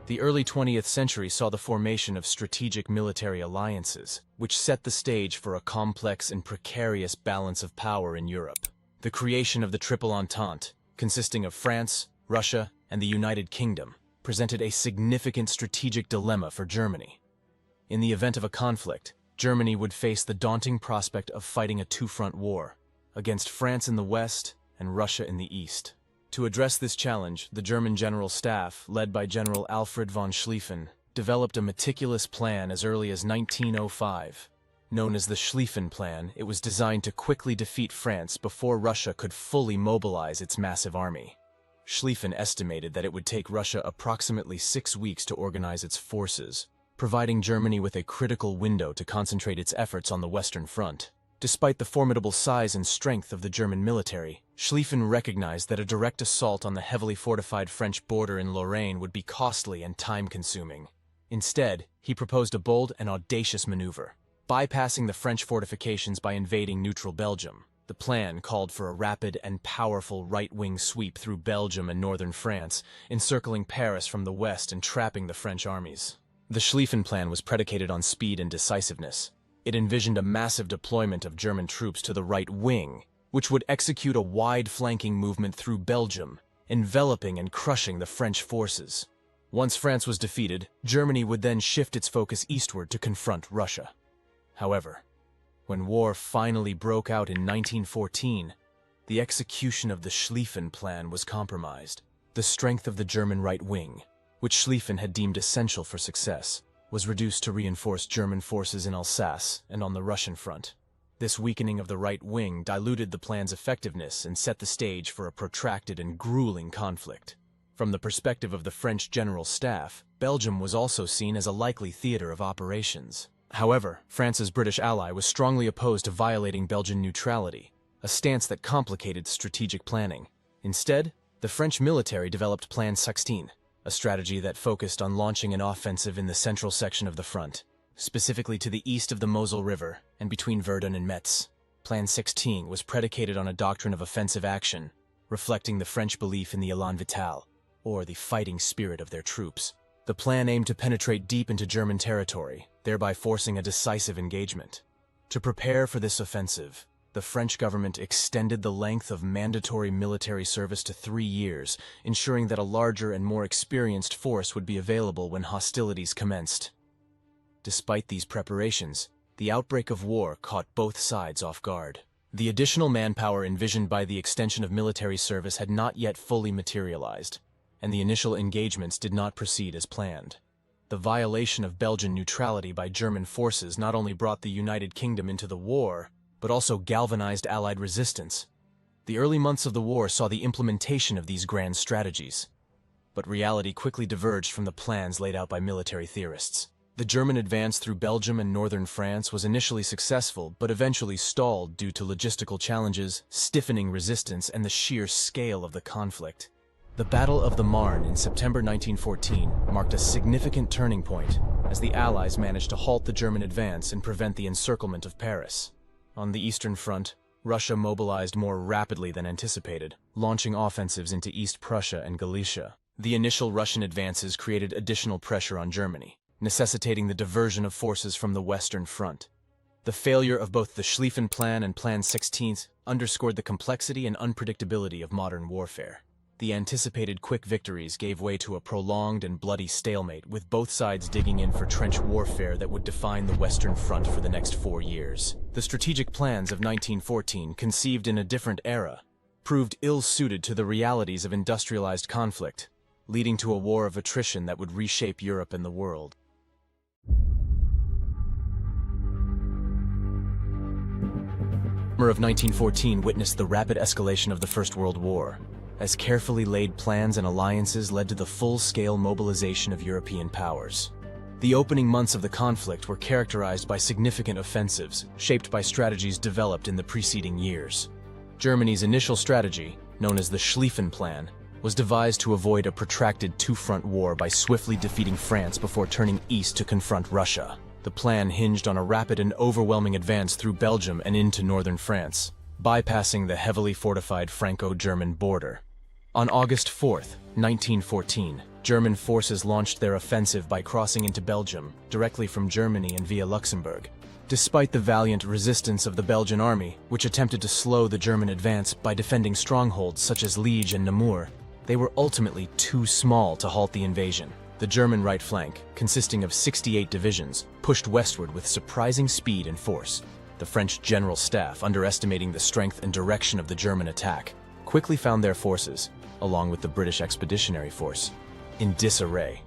The early 20th century saw the formation of strategic military alliances, which set the stage for a complex and precarious balance of power in Europe. The creation of the Triple Entente, consisting of France, Russia, and the United Kingdom, presented a significant strategic dilemma for Germany. In the event of a conflict, Germany would face the daunting prospect of fighting a two-front war, against France in the west and Russia in the east. To address this challenge, the German General Staff, led by General Alfred von Schlieffen, developed a meticulous plan as early as 1905. Known as the Schlieffen Plan, it was designed to quickly defeat France before Russia could fully mobilize its massive army. Schlieffen estimated that it would take Russia approximately 6 weeks to organize its forces, providing Germany with a critical window to concentrate its efforts on the Western Front. Despite the formidable size and strength of the German military, Schlieffen recognized that a direct assault on the heavily fortified French border in Lorraine would be costly and time-consuming. Instead, he proposed a bold and audacious maneuver, bypassing the French fortifications by invading neutral Belgium. The plan called for a rapid and powerful right-wing sweep through Belgium and northern France, encircling Paris from the west and trapping the French armies. The Schlieffen Plan was predicated on speed and decisiveness. It envisioned a massive deployment of German troops to the right wing, which would execute a wide flanking movement through Belgium, enveloping and crushing the French forces. Once France was defeated, Germany would then shift its focus eastward to confront Russia. However, when war finally broke out in 1914, the execution of the Schlieffen Plan was compromised. The strength of the German right wing, which Schlieffen had deemed essential for success, was reduced to reinforce German forces in Alsace and on the Russian front. This weakening of the right wing diluted the plan's effectiveness and set the stage for a protracted and grueling conflict. From the perspective of the French General Staff, Belgium was also seen as a likely theater of operations. However, France's British ally was strongly opposed to violating Belgian neutrality, a stance that complicated strategic planning. Instead, the French military developed Plan 16, a strategy that focused on launching an offensive in the central section of the front, specifically to the east of the Moselle River and between Verdun and Metz. Plan 16 was predicated on a doctrine of offensive action, reflecting the French belief in the élan vital, or the fighting spirit of their troops. The plan aimed to penetrate deep into German territory, thereby forcing a decisive engagement. To prepare for this offensive, the French government extended the length of mandatory military service to 3 years, ensuring that a larger and more experienced force would be available when hostilities commenced. Despite these preparations, the outbreak of war caught both sides off guard. The additional manpower envisioned by the extension of military service had not yet fully materialized, and the initial engagements did not proceed as planned. The violation of Belgian neutrality by German forces not only brought the United Kingdom into the war, but also galvanized Allied resistance. The early months of the war saw the implementation of these grand strategies, but reality quickly diverged from the plans laid out by military theorists. The German advance through Belgium and northern France was initially successful, but eventually stalled due to logistical challenges, stiffening resistance, and the sheer scale of the conflict. The Battle of the Marne in September 1914 marked a significant turning point, as the Allies managed to halt the German advance and prevent the encirclement of Paris. On the Eastern Front, Russia mobilized more rapidly than anticipated, launching offensives into East Prussia and Galicia. The initial Russian advances created additional pressure on Germany, necessitating the diversion of forces from the Western Front. The failure of both the Schlieffen Plan and Plan 16 underscored the complexity and unpredictability of modern warfare. The anticipated quick victories gave way to a prolonged and bloody stalemate, with both sides digging in for trench warfare that would define the Western Front for the next 4 years. The strategic plans of 1914, conceived in a different era, proved ill-suited to the realities of industrialized conflict, leading to a war of attrition that would reshape Europe and the world. Summer of 1914 witnessed the rapid escalation of the First World War, as carefully laid plans and alliances led to the full-scale mobilization of European powers. The opening months of the conflict were characterized by significant offensives, shaped by strategies developed in the preceding years. Germany's initial strategy, known as the Schlieffen Plan, was devised to avoid a protracted two-front war by swiftly defeating France before turning east to confront Russia. The plan hinged on a rapid and overwhelming advance through Belgium and into northern France, bypassing the heavily fortified Franco-German border. On August 4, 1914, German forces launched their offensive by crossing into Belgium, directly from Germany and via Luxembourg. Despite the valiant resistance of the Belgian army, which attempted to slow the German advance by defending strongholds such as Liege and Namur, they were ultimately too small to halt the invasion. The German right flank, consisting of 68 divisions, pushed westward with surprising speed and force. The French General Staff, underestimating the strength and direction of the German attack, quickly found their forces, along with the British Expeditionary Force, in disarray.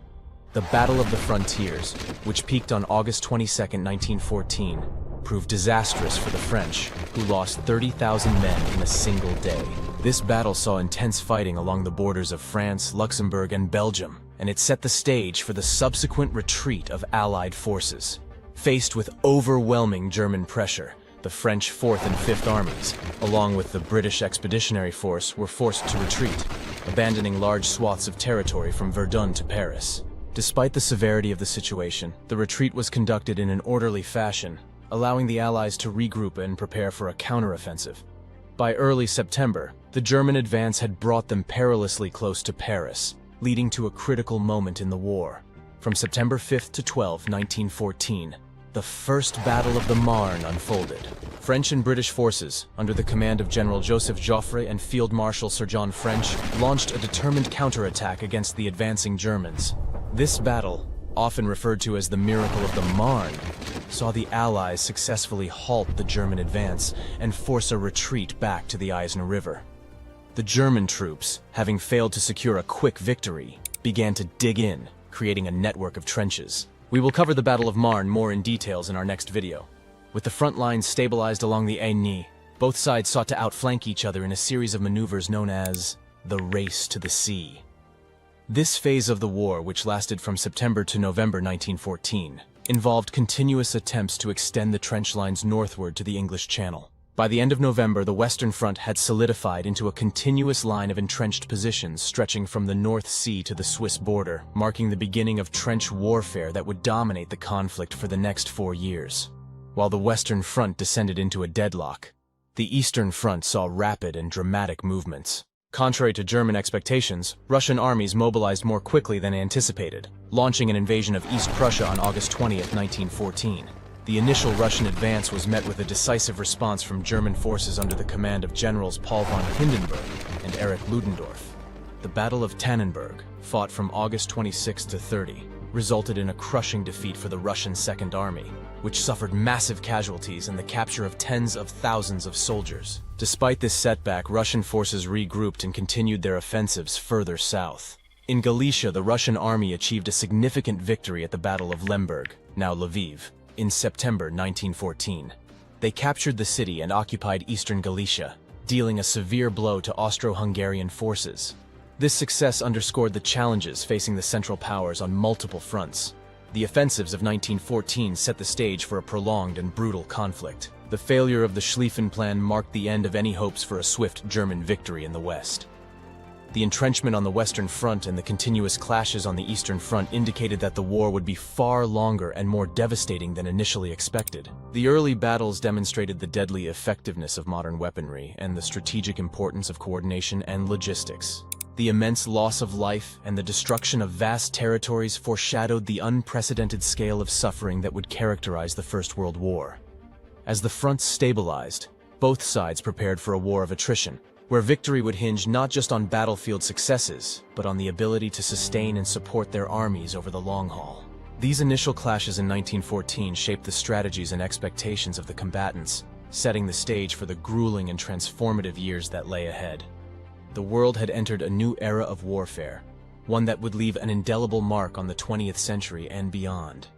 The Battle of the Frontiers, which peaked on August 22, 1914, proved disastrous for the French, who lost 30,000 men in a single day. This battle saw intense fighting along the borders of France, Luxembourg, and Belgium, and it set the stage for the subsequent retreat of Allied forces. Faced with overwhelming German pressure, the French 4th and 5th Armies, along with the British Expeditionary Force, were forced to retreat, abandoning large swaths of territory from Verdun to Paris. Despite the severity of the situation, the retreat was conducted in an orderly fashion, allowing the Allies to regroup and prepare for a counteroffensive. By early September, the German advance had brought them perilously close to Paris, leading to a critical moment in the war. From September 5 to 12, 1914, the First Battle of the Marne unfolded. French and British forces, under the command of General Joseph Joffre and Field Marshal Sir John French, launched a determined counterattack against the advancing Germans. This battle, often referred to as the Miracle of the Marne, saw the Allies successfully halt the German advance and force a retreat back to the Aisne River. The German troops, having failed to secure a quick victory, began to dig in, creating a network of trenches. We will cover the Battle of Marne more in details in our next video. With the front lines stabilized along the Aisne, both sides sought to outflank each other in a series of maneuvers known as the Race to the Sea. This phase of the war, which lasted from September to November 1914, involved continuous attempts to extend the trench lines northward to the English Channel. By the end of November, the Western Front had solidified into a continuous line of entrenched positions stretching from the North Sea to the Swiss border, marking the beginning of trench warfare that would dominate the conflict for the next 4 years. While the Western Front descended into a deadlock, the Eastern Front saw rapid and dramatic movements. Contrary to German expectations, Russian armies mobilized more quickly than anticipated, launching an invasion of East Prussia on August 20, 1914. The initial Russian advance was met with a decisive response from German forces under the command of Generals Paul von Hindenburg and Erich Ludendorff. The Battle of Tannenberg, fought from August 26 to 30, resulted in a crushing defeat for the Russian Second Army, which suffered massive casualties and the capture of tens of thousands of soldiers. Despite this setback, Russian forces regrouped and continued their offensives further south. In Galicia, the Russian army achieved a significant victory at the Battle of Lemberg, now Lviv, in September 1914. They captured the city and occupied eastern Galicia, dealing a severe blow to Austro-Hungarian forces. This success underscored the challenges facing the Central Powers on multiple fronts. The offensives of 1914 set the stage for a prolonged and brutal conflict. The failure of the Schlieffen Plan marked the end of any hopes for a swift German victory in the West. The entrenchment on the Western Front and the continuous clashes on the Eastern Front indicated that the war would be far longer and more devastating than initially expected. The early battles demonstrated the deadly effectiveness of modern weaponry and the strategic importance of coordination and logistics. The immense loss of life and the destruction of vast territories foreshadowed the unprecedented scale of suffering that would characterize the First World War. As the fronts stabilized, both sides prepared for a war of attrition, where victory would hinge not just on battlefield successes, but on the ability to sustain and support their armies over the long haul. These initial clashes in 1914 shaped the strategies and expectations of the combatants, setting the stage for the grueling and transformative years that lay ahead. The world had entered a new era of warfare, one that would leave an indelible mark on the 20th century and beyond.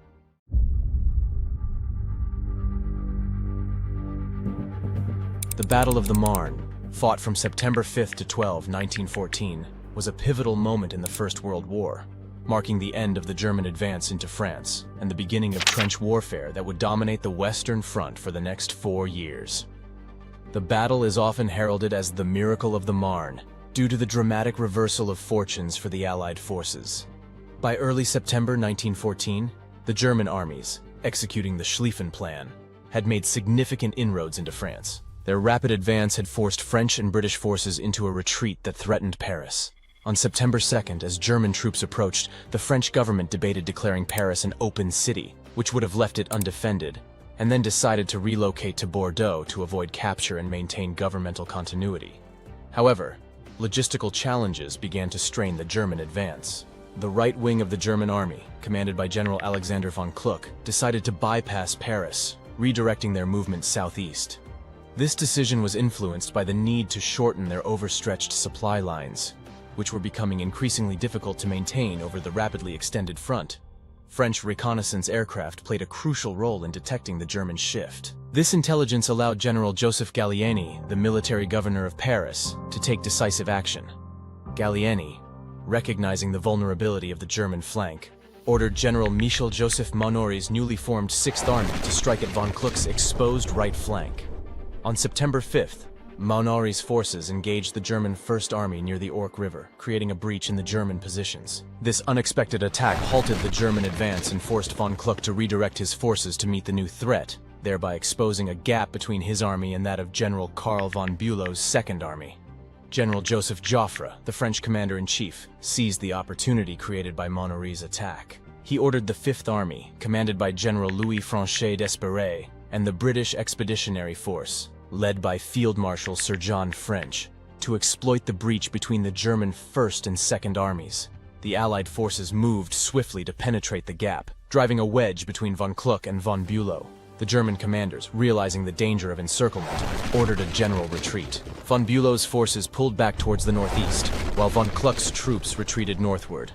The Battle of the Marne, fought from September 5 to 12, 1914, was a pivotal moment in the First World War, marking the end of the German advance into France and the beginning of trench warfare that would dominate the Western Front for the next 4 years. The battle is often heralded as the Miracle of the Marne, due to the dramatic reversal of fortunes for the Allied forces. By early September 1914, the German armies, executing the Schlieffen Plan, had made significant inroads into France. Their rapid advance had forced French and British forces into a retreat that threatened Paris. On September 2nd, as German troops approached, the French government debated declaring Paris an open city, which would have left it undefended, and then decided to relocate to Bordeaux to avoid capture and maintain governmental continuity. However, logistical challenges began to strain the German advance. The right wing of the German army, commanded by General Alexander von Kluck, decided to bypass Paris, redirecting their movement southeast. This decision was influenced by the need to shorten their overstretched supply lines, which were becoming increasingly difficult to maintain over the rapidly extended front. French reconnaissance aircraft played a crucial role in detecting the German shift. This intelligence allowed General Joseph Gallieni, the military governor of Paris, to take decisive action. Gallieni, recognizing the vulnerability of the German flank, ordered General Michel-Joseph Montgomery's newly formed 6th Army to strike at von Kluck's exposed right flank. On September 5th, Montgomery's forces engaged the German First Army near the Ourcq River, creating a breach in the German positions. This unexpected attack halted the German advance and forced von Kluck to redirect his forces to meet the new threat, thereby exposing a gap between his army and that of General Karl von Bülow's Second Army. General Joseph Joffre, the French commander-in-chief, seized the opportunity created by Montgomery's attack. He ordered the Fifth Army, commanded by General Louis Franchet d'Espèrey, and the British Expeditionary Force, led by Field Marshal Sir John French, to exploit the breach between the German First and Second Armies. The Allied forces moved swiftly to penetrate the gap, driving a wedge between von Kluck and von Bülow. The German commanders, realizing the danger of encirclement, ordered a general retreat. Von Bülow's forces pulled back towards the northeast, while von Kluck's troops retreated northward.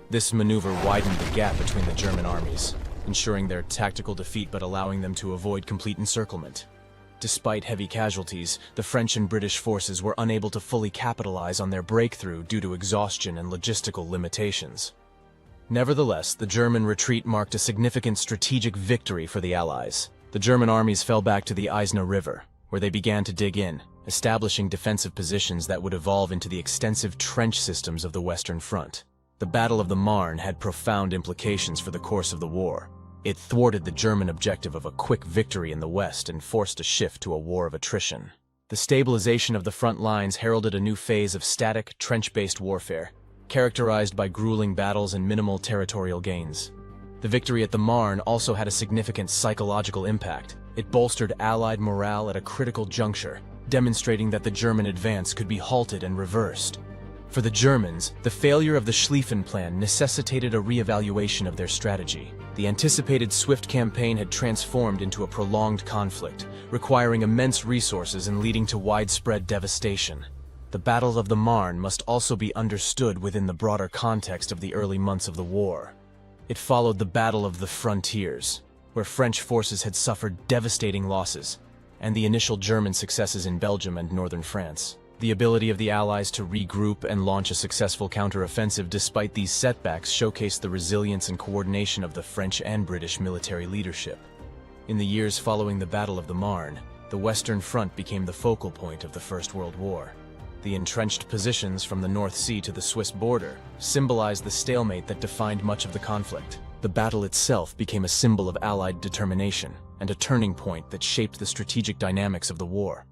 This maneuver widened the gap between the German armies, ensuring their tactical defeat but allowing them to avoid complete encirclement. Despite heavy casualties, the French and British forces were unable to fully capitalize on their breakthrough due to exhaustion and logistical limitations. Nevertheless, the German retreat marked a significant strategic victory for the Allies. The German armies fell back to the Aisne River, where they began to dig in, establishing defensive positions that would evolve into the extensive trench systems of the Western Front. The Battle of the Marne had profound implications for the course of the war. It thwarted the German objective of a quick victory in the West and forced a shift to a war of attrition. The stabilization of the front lines heralded a new phase of static, trench-based warfare, characterized by grueling battles and minimal territorial gains. The victory at the Marne also had a significant psychological impact. It bolstered Allied morale at a critical juncture, demonstrating that the German advance could be halted and reversed. For the Germans, the failure of the Schlieffen Plan necessitated a re-evaluation of their strategy. The anticipated swift campaign had transformed into a prolonged conflict, requiring immense resources and leading to widespread devastation. The Battle of the Marne must also be understood within the broader context of the early months of the war. It followed the Battle of the Frontiers, where French forces had suffered devastating losses, and the initial German successes in Belgium and northern France. The ability of the Allies to regroup and launch a successful counteroffensive despite these setbacks showcased the resilience and coordination of the French and British military leadership. In the years following the Battle of the Marne, the Western Front became the focal point of the First World War. The entrenched positions from the North Sea to the Swiss border symbolized the stalemate that defined much of the conflict. The battle itself became a symbol of Allied determination and a turning point that shaped the strategic dynamics of the war.